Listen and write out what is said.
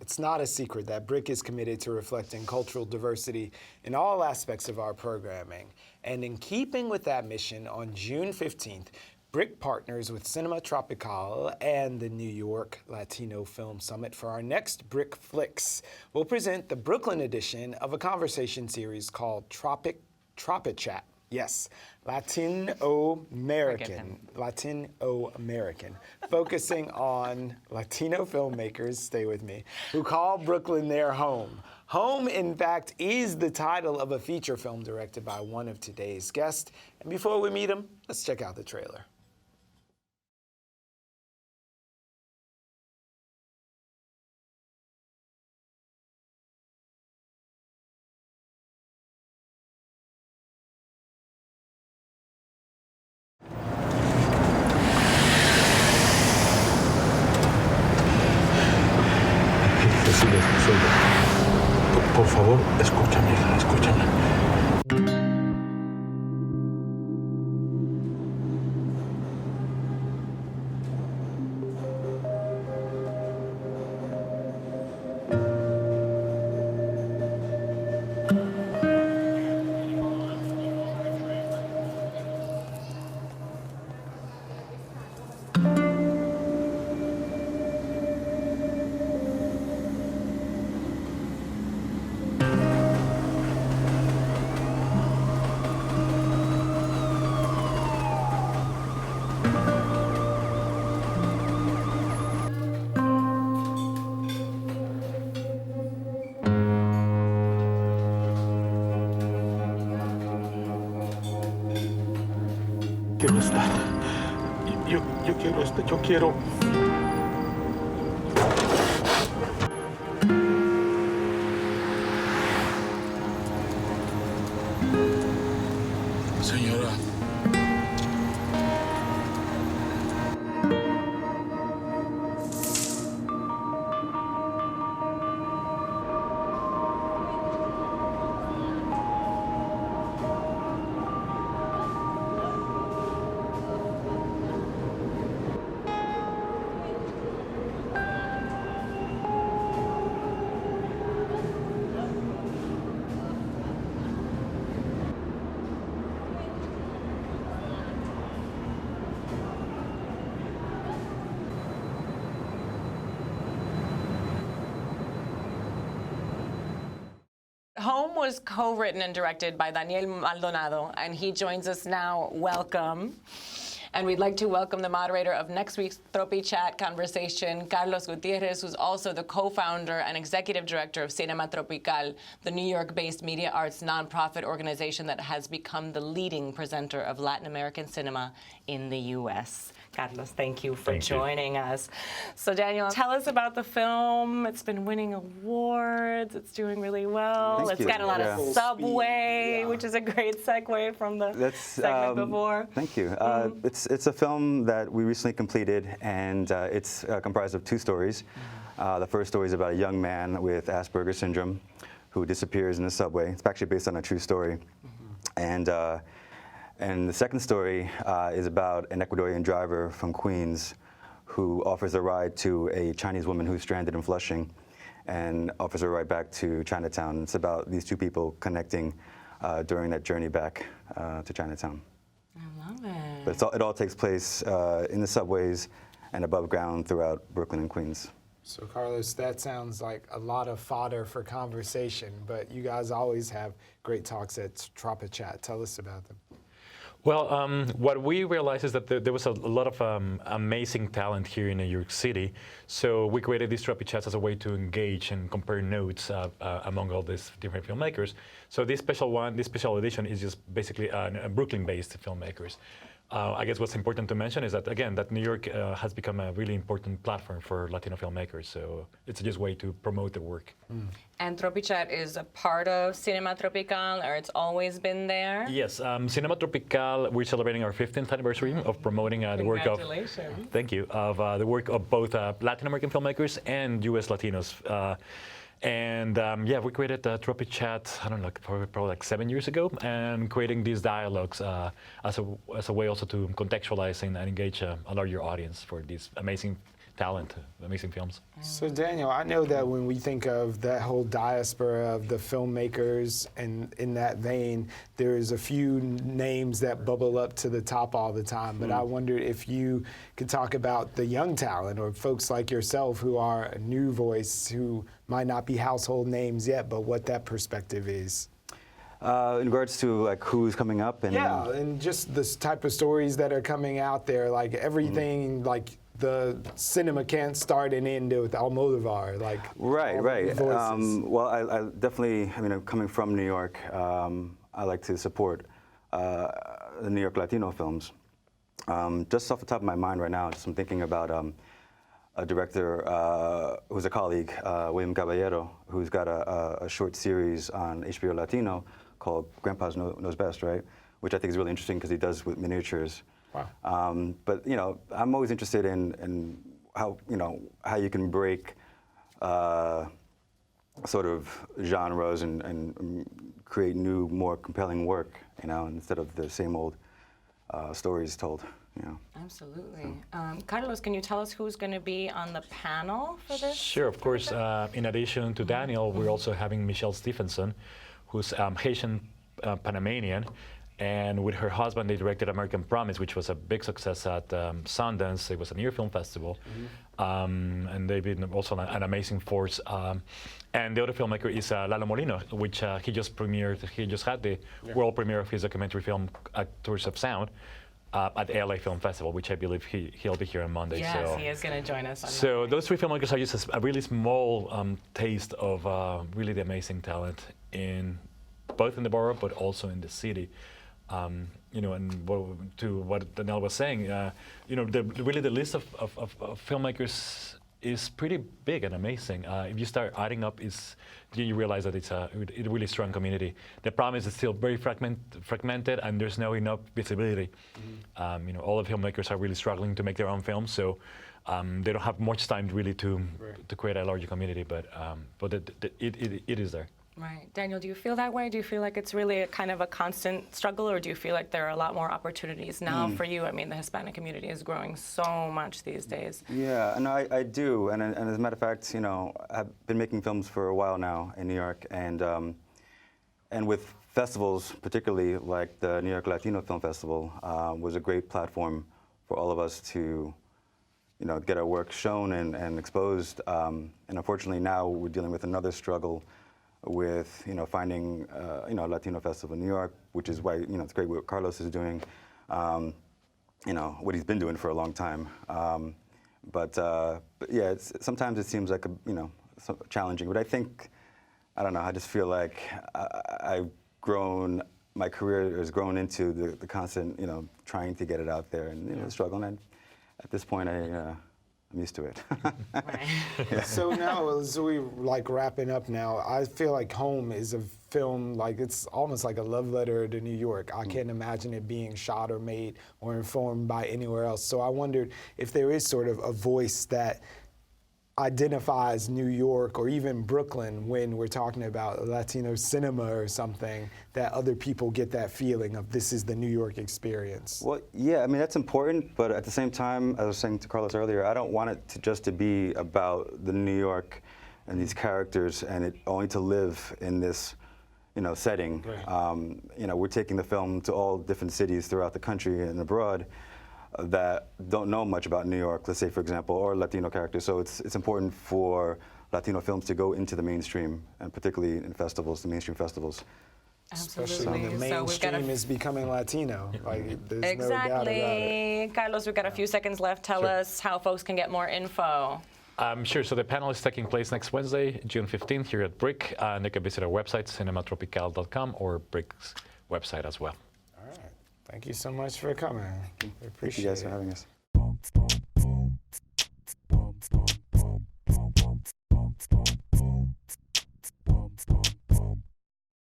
It's not a secret that BRIC is committed to reflecting cultural diversity in all aspects of our programming. And in keeping with that mission, on June 15th, BRIC partners with Cinema Tropical and the New York Latino Film Summit for our next BRIC Flix. We'll present the Brooklyn edition of a conversation series called TropiChat. Yes, Latino-American, focusing on Latino filmmakers, stay with me, who call Brooklyn their home. Home, in fact, is the title of a feature film directed by one of today's guests. And before we meet him, let's check out the trailer. Por favor, escúchame, escúchame. Quiero estar. Yo quiero estar. Yo quiero. Señora. Home was co-written and directed by Daniel Maldonado, and he joins us now. Welcome. And we'd like to welcome the moderator of next week's TropiChat conversation, Carlos Gutierrez, who's also the co-founder and executive director of Cinema Tropical, the New York-based media arts nonprofit organization that has become the leading presenter of Latin American cinema in the U.S. Carlos, thank you for joining us. So Daniel, tell us about the film. It's been winning awards. It's doing really well. It's got a lot of subway, which is a great segue from the segment before. Thank you. It's a film that we recently completed, and it's comprised of two stories. The first story is about a young man with Asperger's syndrome who disappears in the subway. It's actually based on a true story. And the second story is about an Ecuadorian driver from Queens who offers a ride to a Chinese woman who's stranded in Flushing and offers her a ride back to Chinatown. It's about these two people connecting during that journey back to Chinatown. I love it. But it all takes place in the subways and above ground throughout Brooklyn and Queens. So Carlos, that sounds like a lot of fodder for conversation, but you guys always have great talks at TropiChat. Tell us about them. Well, what we realized is that there was a lot of amazing talent here in New York City. So we created these TropiChats as a way to engage and compare notes among all these different filmmakers. So this special edition is just basically Brooklyn-based filmmakers. I guess what's important to mention is that, again, that New York has become a really important platform for Latino filmmakers. So it's just a way to promote their work. And TropiChat is a part of Cinema Tropical, or it's always been there? Yes, Cinema Tropical, we're celebrating our 15th anniversary of promoting the work of, thank you, of the work of both Latin American filmmakers and U.S. Latinos. Yeah, we created TropiChat, I don't know, probably like 7 years ago, and creating these dialogues as a way also to contextualize and engage a larger audience for these amazing talent, amazing films. So Daniel, I know that when we think of that whole diaspora of the filmmakers, and in that vein, there's a few names that bubble up to the top all the time, but I wondered if you could talk about the young talent or folks like yourself who are a new voice, who might not be household names yet, but what that perspective is. In regards to like who's coming up and Yeah, and just this type of stories that are coming out there, like everything, like the cinema can't start and end with Almodovar, like Right, all right. the voices. Well, I definitely, I mean, coming from New York, I like to support the New York Latino films. Just off the top of my mind right now, just I'm thinking about a director who's a colleague, William Caballero, who's got a short series on HBO Latino called Grandpa's Knows Best, right? Which I think is really interesting because he does with miniatures. Wow. But you know, I'm always interested in how you can break sort of genres and create new, more compelling work, you know, instead of the same old stories told. You know. Absolutely. Carlos, can you tell us who's going to be on the panel for this? Sure, of course. In addition to Daniel, we're also having Michelle Stephenson, who's Haitian Panamanian, and with her husband, they directed American Promise, which was a big success at Sundance. It was a New York Film Festival, and they've been also an amazing force. And the other filmmaker is Lalo Molino, which he just premiered. He just had the world premiere of his documentary film, Actors of Sound, at the LA Film Festival, which I believe he'll be here on Monday. Yes, so. he is going to join us on So Monday. those three filmmakers are just a really small taste of really the amazing talent in both in the borough, but also in the city. You know, and to what Daniel was saying, you know, really the list of filmmakers is pretty big and amazing. If you start adding up, you realize that it's a really strong community. The problem is it's still very fragmented, and there's no enough visibility. You know, all the filmmakers are really struggling to make their own films, so they don't have much time really to create a larger community. But it is there. Right. Daniel, do you feel that way? Do you feel like it's really a kind of a constant struggle, or do you feel like there are a lot more opportunities now for you? I mean, the Hispanic community is growing so much these days. Yeah, no, I do, and as a matter of fact, you know, I've been making films for a while now in New York, and with festivals, particularly like the New York Latino Film Festival, was a great platform for all of us to, you know, get our work shown and exposed. And unfortunately, now we're dealing with another struggle with, you know, finding, you know, a Latino festival in New York, which is why, you know, it's great what Carlos is doing, you know, what he's been doing for a long time. But yeah, sometimes it seems like, you know, challenging. But I think, I don't know, I just feel like I've grown, my career has grown into the constant, you know, trying to get it out there and, you know, struggling. And at this point, I'm used to it. Right. So now, as we like wrapping up now, I feel like Home is a film, like it's almost like a love letter to New York. I can't imagine it being shot or made or informed by anywhere else. So I wondered if there is sort of a voice that identifies New York or even Brooklyn when we're talking about Latino cinema or something, that other people get that feeling of this is the New York experience. Well, yeah, I mean, that's important, but at the same time, as I was saying to Carlos earlier, I don't want it to just to be about the New York and these characters and it only to live in this, you know, setting. Right. You know, we're taking the film to all different cities throughout the country and abroad that don't know much about New York, let's say, for example, or Latino characters. So it's important for Latino films to go into the mainstream, and particularly in festivals, the mainstream festivals. Especially when the Absolutely. So we've got mainstream is becoming Latino. Like, there's no doubt about it. Exactly. Carlos, we've got a few seconds left. Tell us how folks can get more info. Sure. So the panel is taking place next Wednesday, June 15th, here at BRIC, and they can visit our website, cinematropical.com, or BRIC's website as well. All right. Thank you so much for coming. We appreciate Thank you guys it. for having us.